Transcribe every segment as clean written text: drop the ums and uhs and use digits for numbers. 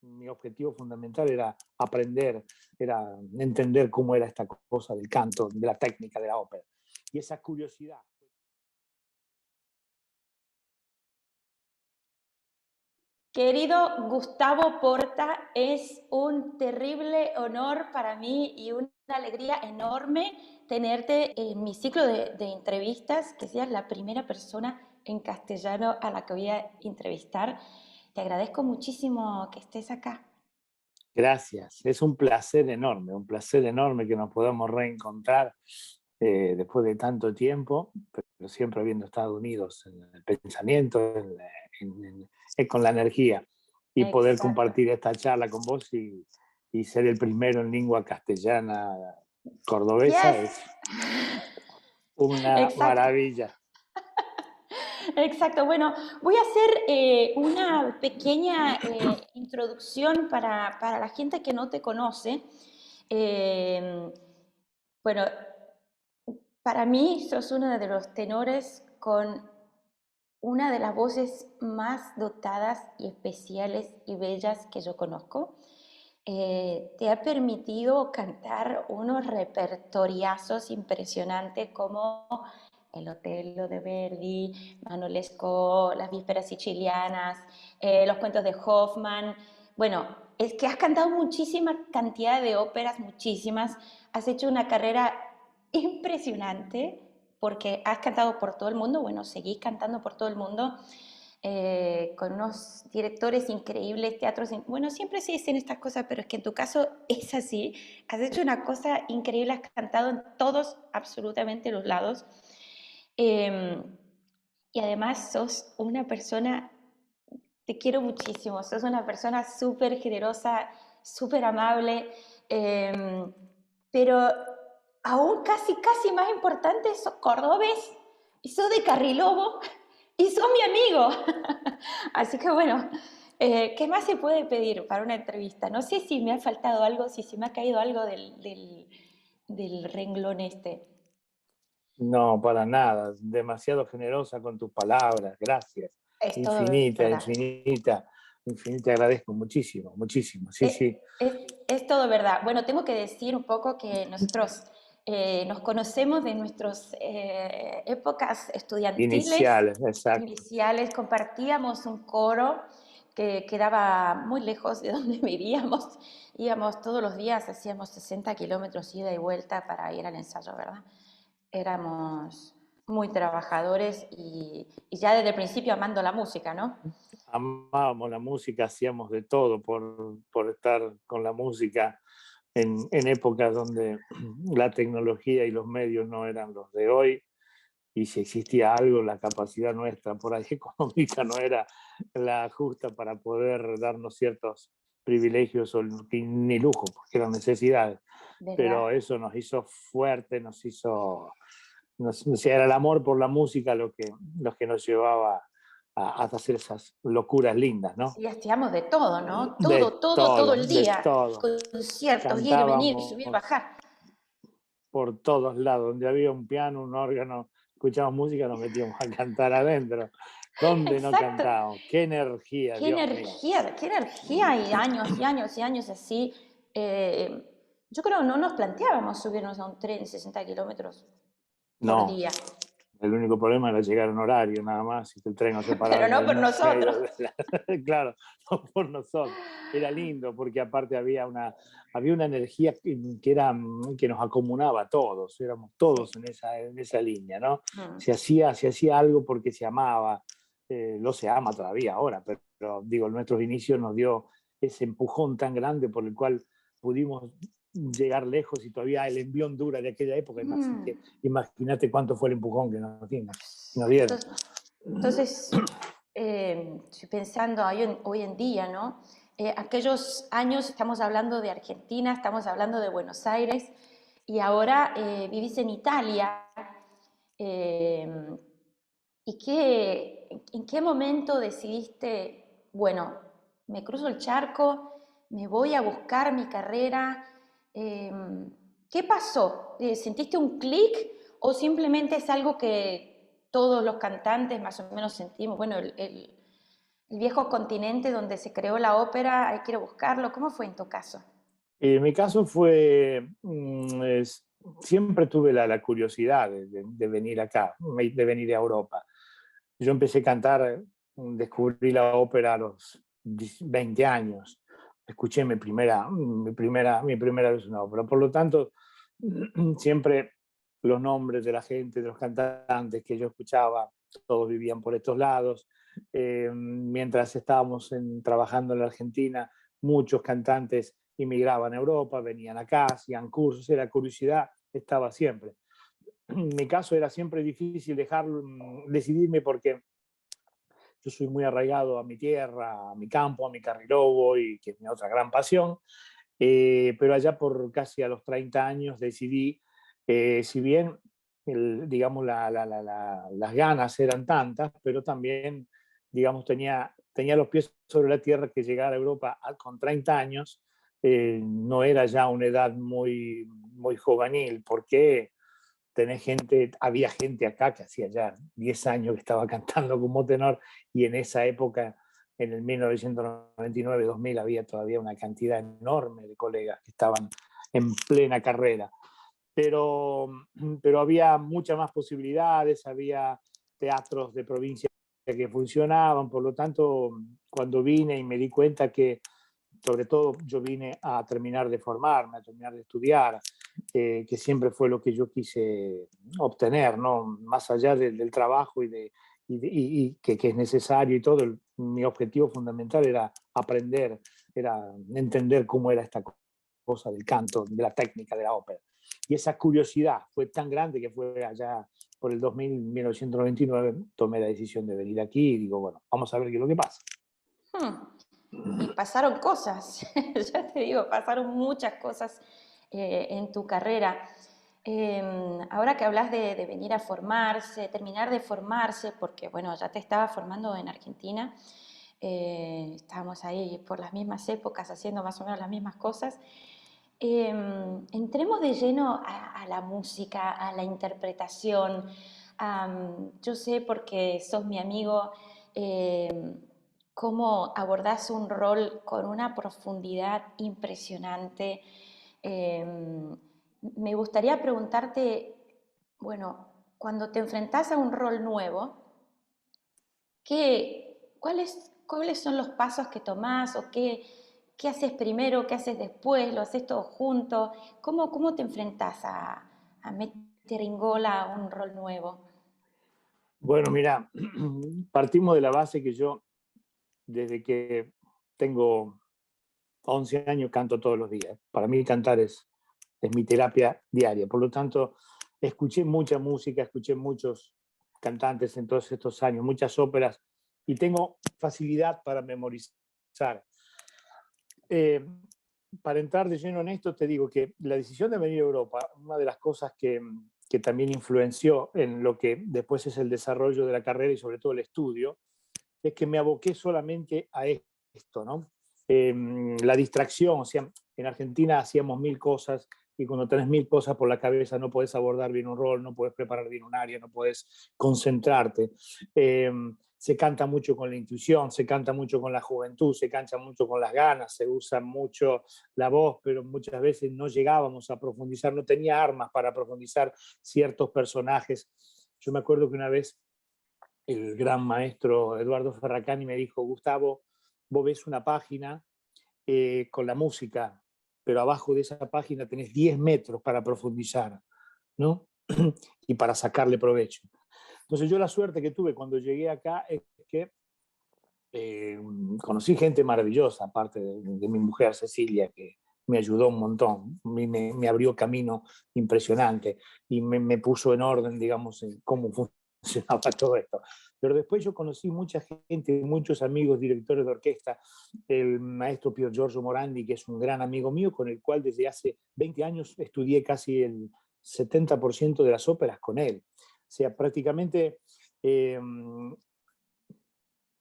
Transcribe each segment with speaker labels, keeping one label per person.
Speaker 1: mi objetivo fundamental era aprender, era entender cómo era esta cosa del canto, de la técnica de la ópera. Y esa curiosidad.
Speaker 2: Querido Gustavo Porta, es un terrible honor para mí y una alegría enorme tenerte en mi ciclo de entrevistas, que seas la primera persona en castellano a la que voy a entrevistar. Te agradezco muchísimo que estés acá.
Speaker 1: Gracias, es un placer enorme que nos podamos reencontrar después de tanto tiempo, pero siempre habiendo estado unidos en el pensamiento, con la energía, y poder
Speaker 2: Exacto.
Speaker 1: compartir esta charla con vos y ser el primero en lengua castellana cordobesa
Speaker 2: Yes.
Speaker 1: es una
Speaker 2: Exacto.
Speaker 1: maravilla.
Speaker 2: Exacto, bueno, voy a hacer una pequeña introducción para la gente que no te conoce. Eh, bueno, para mí sos uno de los tenores con una de las voces más dotadas y especiales y bellas que yo conozco. Te ha permitido cantar unos repertoriazos impresionantes como el Otello de Verdi, Manolesco, Las Vísperas Sicilianas, los cuentos de Hoffman. Bueno, es que has cantado muchísima cantidad de óperas, muchísimas. Has hecho una carrera impresionante porque has cantado por todo el mundo. Bueno, seguís cantando por todo el mundo. Con unos directores increíbles, teatros, bueno, siempre se dicen estas cosas, pero es que en tu caso es así, has hecho una cosa increíble, has cantado en todos, absolutamente los lados, eh, y además sos una persona, te quiero muchísimo, sos una persona súper generosa, súper amable, eh, pero aún casi más importante, sos cordobés, y sos de Carrilobo, y sos mi amigo. Así que bueno, ¿qué más se puede pedir para una entrevista? No sé si me ha faltado algo, si se me ha caído algo del renglón este.
Speaker 1: No, para nada, demasiado generosa con tus palabras, gracias.
Speaker 2: Es todo
Speaker 1: Infinita,
Speaker 2: verdad.
Speaker 1: infinita, infinita, agradezco muchísimo, muchísimo, sí,
Speaker 2: Es,
Speaker 1: sí.
Speaker 2: es todo verdad. Bueno, tengo que decir un poco que nosotros nos conocemos de nuestras épocas estudiantiles,
Speaker 1: Iniciales, exacto.
Speaker 2: iniciales, compartíamos un coro que quedaba muy lejos de donde vivíamos. Íbamos todos los días, hacíamos 60 kilómetros ida y vuelta para ir al ensayo, ¿verdad? Éramos muy trabajadores y ya desde el principio amando la música, ¿no?
Speaker 1: Amábamos la música, hacíamos de todo por estar con la música en épocas donde la tecnología y los medios no eran los de hoy, y si existía algo, la capacidad nuestra por ahí económica no era la justa para poder darnos ciertos privilegios o ni lujo, porque eran necesidades. Pero
Speaker 2: ¿Verdad?
Speaker 1: eso nos hizo fuerte, o sea, era el amor por la música lo que nos llevaba a hacer esas locuras lindas, ¿no?
Speaker 2: Sí, hacíamos de todo, ¿no?
Speaker 1: De
Speaker 2: Todo
Speaker 1: todo,
Speaker 2: el
Speaker 1: de
Speaker 2: día.
Speaker 1: todo.
Speaker 2: Conciertos, ir, venir, subir,
Speaker 1: Cantábamos
Speaker 2: bajar.
Speaker 1: por todos lados, donde había un piano, un órgano, escuchábamos música, nos metíamos a cantar adentro. ¿Dónde no
Speaker 2: Exacto.
Speaker 1: cantábamos? ¡Qué energía, Dios mío!
Speaker 2: Qué energía y años y años y años así. Eh, yo creo que no nos planteábamos subirnos a un tren 60 kilómetros por
Speaker 1: No,
Speaker 2: día,
Speaker 1: el único problema era llegar en horario, nada más, y que el tren no se parara
Speaker 2: pero
Speaker 1: en
Speaker 2: no
Speaker 1: el
Speaker 2: por nosotros.
Speaker 1: medio de la... Claro, no por nosotros. Era lindo porque aparte había una energía que nos acomunaba a todos, éramos
Speaker 2: Sí.
Speaker 1: todos en esa línea, ¿no?
Speaker 2: Mm.
Speaker 1: Se hacía algo porque se amaba, lo se ama todavía ahora, pero digo, nuestros inicios nos dio ese empujón tan grande por el cual pudimos llegar lejos y todavía el envión dura de aquella época,
Speaker 2: Mm.
Speaker 1: imagínate cuánto fue el empujón que nos dieron.
Speaker 2: Entonces, entonces estoy pensando hoy en día, ¿no? Aquellos años, estamos hablando de Argentina, estamos hablando de Buenos Aires, y ahora vivís en Italia. Eh, ¿En qué momento decidiste, bueno, me cruzo el charco, me voy a buscar mi carrera? Eh, ¿Qué pasó? ¿Sentiste un clic o simplemente es algo que todos los cantantes más o menos sentimos? Bueno, el viejo continente donde se creó la ópera, hay que ir a buscarlo. ¿Cómo fue en tu caso?
Speaker 1: En mi caso fue, siempre tuve la curiosidad de venir acá, de venir a Europa. Yo empecé a cantar, descubrí la ópera a los 20 años. Escuché mi primera vez una ópera. Por lo tanto, siempre los nombres de la gente, de los cantantes que yo escuchaba, todos vivían por estos lados. Mientras estábamos trabajando en la Argentina, muchos cantantes inmigraban a Europa, venían acá, hacían cursos, y la curiosidad estaba siempre. En mi caso era siempre difícil decidirme porque yo soy muy arraigado a mi tierra, a mi campo, a mi carrilobo, y que es mi otra gran pasión. Pero allá por casi a los 30 años decidí, si bien digamos, las ganas eran tantas, pero también, digamos, tenía los pies sobre la tierra, que llegar a Europa con 30 años no era ya una edad muy, muy juvenil, porque había gente acá que hacía ya 10 años que estaba cantando como tenor, y en esa época, en el 1999-2000, había todavía una cantidad enorme de colegas que estaban en plena carrera. Pero, pero había muchas más posibilidades, había teatros de provincia que funcionaban. Por lo tanto, cuando vine y me di cuenta que, sobre todo, yo vine a terminar de formarme, a terminar de estudiar, que siempre fue lo que yo quise obtener, ¿no? Más allá del trabajo y que es necesario y todo. Mi objetivo fundamental era aprender, era entender cómo era esta cosa del canto, de la técnica de la ópera. Y esa curiosidad fue tan grande que fue allá por el 2000, 1999, tomé la decisión de venir aquí y digo, bueno, vamos a ver qué es lo que pasa.
Speaker 2: Y pasaron cosas, ya te digo, pasaron muchas cosas en tu carrera. Ahora que hablas de venir a formarse, terminar de formarse, porque bueno, ya te estaba formando en Argentina, estábamos ahí por las mismas épocas haciendo más o menos las mismas cosas. Entremos de lleno a la música, a la interpretación. Yo sé, porque sos mi amigo, cómo abordás un rol con una profundidad impresionante. Me gustaría preguntarte, bueno, cuando te enfrentás a un rol nuevo, ¿cuáles son los pasos que tomás o qué haces primero, qué haces después, lo haces todo junto? ¿Cómo te enfrentás a meter en gola a un rol nuevo?
Speaker 1: Bueno, mira, partimos de la base que yo, desde que tengo 11 años, canto todos los días. Para mí cantar es mi terapia diaria. Por lo tanto, escuché mucha música, escuché muchos cantantes en todos estos años, muchas óperas, y tengo facilidad para memorizar. Eh, para entrar de lleno en esto, te digo que la decisión de venir a Europa, una de las cosas que también influenció en lo que después es el desarrollo de la carrera y sobre todo el estudio, es que me aboqué solamente a esto, ¿no? La distracción, o sea, en Argentina hacíamos mil cosas, y cuando tenés mil cosas por la cabeza no puedes abordar bien un rol, no puedes preparar bien un área, no puedes concentrarte. Se canta mucho con la intuición, se canta mucho con la juventud, se canta mucho con las ganas, se usa mucho la voz, pero muchas veces no llegábamos a profundizar, no tenía armas para profundizar ciertos personajes. Yo me acuerdo que una vez el gran maestro Eduardo Ferracani me dijo: Gustavo, vos ves una página con la música, pero abajo de esa página tenés 10 metros para profundizar, ¿no? Y para sacarle provecho. Entonces, yo la suerte que tuve cuando llegué acá es que conocí gente maravillosa, aparte de mi mujer Cecilia, que me ayudó un montón, me abrió camino impresionante y me puso en orden, digamos, en cómo funcionaba todo esto. Pero después yo conocí mucha gente, muchos amigos, directores de orquesta, el maestro Pier Giorgio Morandi, que es un gran amigo mío, con el cual desde hace 20 años estudié casi el 70% de las óperas con él. O sea, prácticamente eh,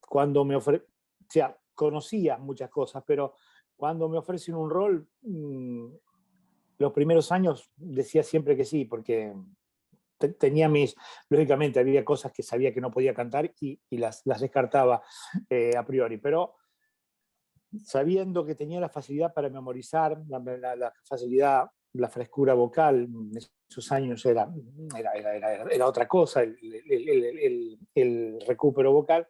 Speaker 1: cuando o sea, conocía muchas cosas, pero cuando me ofrecen un rol, los primeros años decía siempre que sí, porque tenía lógicamente había cosas que sabía que no podía cantar y las descartaba a priori, pero sabiendo que tenía la facilidad para memorizar, la facilidad, la frescura vocal, en esos años era otra cosa, el recupero vocal,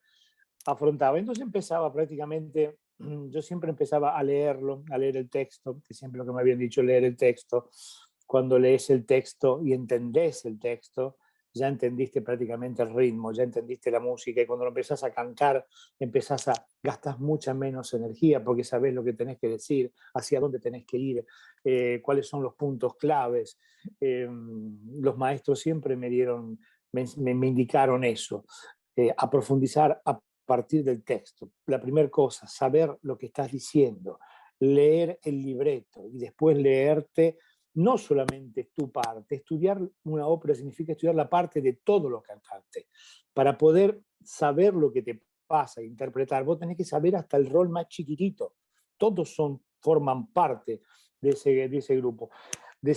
Speaker 1: afrontaba. Entonces empezaba prácticamente, yo siempre empezaba a leerlo, a leer el texto, que siempre lo que me habían dicho, leer el texto. Cuando lees el texto y entendés el texto, ya entendiste prácticamente el ritmo, ya entendiste la música, y cuando lo empezás a cantar, gastas mucha menos energía porque sabés lo que tenés que decir, hacia dónde tenés que ir, cuáles son los puntos claves. Los maestros siempre me indicaron eso, a profundizar a partir del texto. La primera cosa, saber lo que estás diciendo, leer el libreto y después leerte no solamente tu parte. Estudiar una ópera significa estudiar la parte de todos los cantantes. Para poder saber lo que te pasa, interpretar, vos tenés que saber hasta el rol más chiquitito. Todos forman parte de ese grupo, de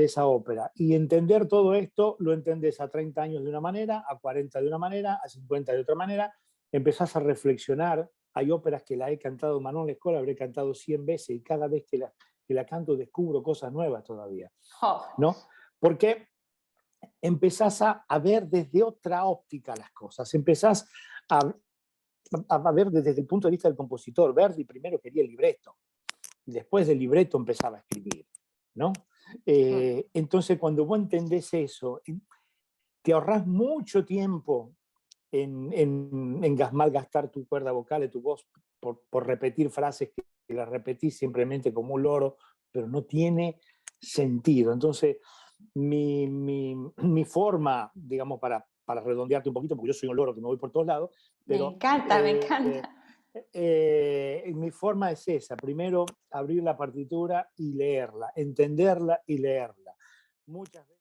Speaker 1: esa ópera. Y entender todo esto lo entendés a 30 años de una manera, a 40 de una manera, a 50 de otra manera. Empezás a reflexionar. Hay óperas que la he cantado Manon Lescaut, la habré cantado 100 veces y cada vez que la canto descubro cosas nuevas todavía,
Speaker 2: Oh,
Speaker 1: ¿no? Porque empezás a ver desde otra óptica las cosas, empezás a ver desde el punto de vista del compositor. Verdi primero quería el libreto, y después del libreto empezaba a escribir, ¿no? Entonces cuando vos entendés eso, te ahorrás mucho tiempo en malgastar tu cuerda vocal, tu voz, por repetir frases que las repetís simplemente como un loro, pero no tiene sentido. Entonces, mi forma, digamos, para redondearte un poquito, porque yo soy un loro que me voy por todos lados,
Speaker 2: me
Speaker 1: pero
Speaker 2: encanta, me encanta.
Speaker 1: mi forma es esa: primero abrir la partitura y leerla, entenderla y leerla. Muchas veces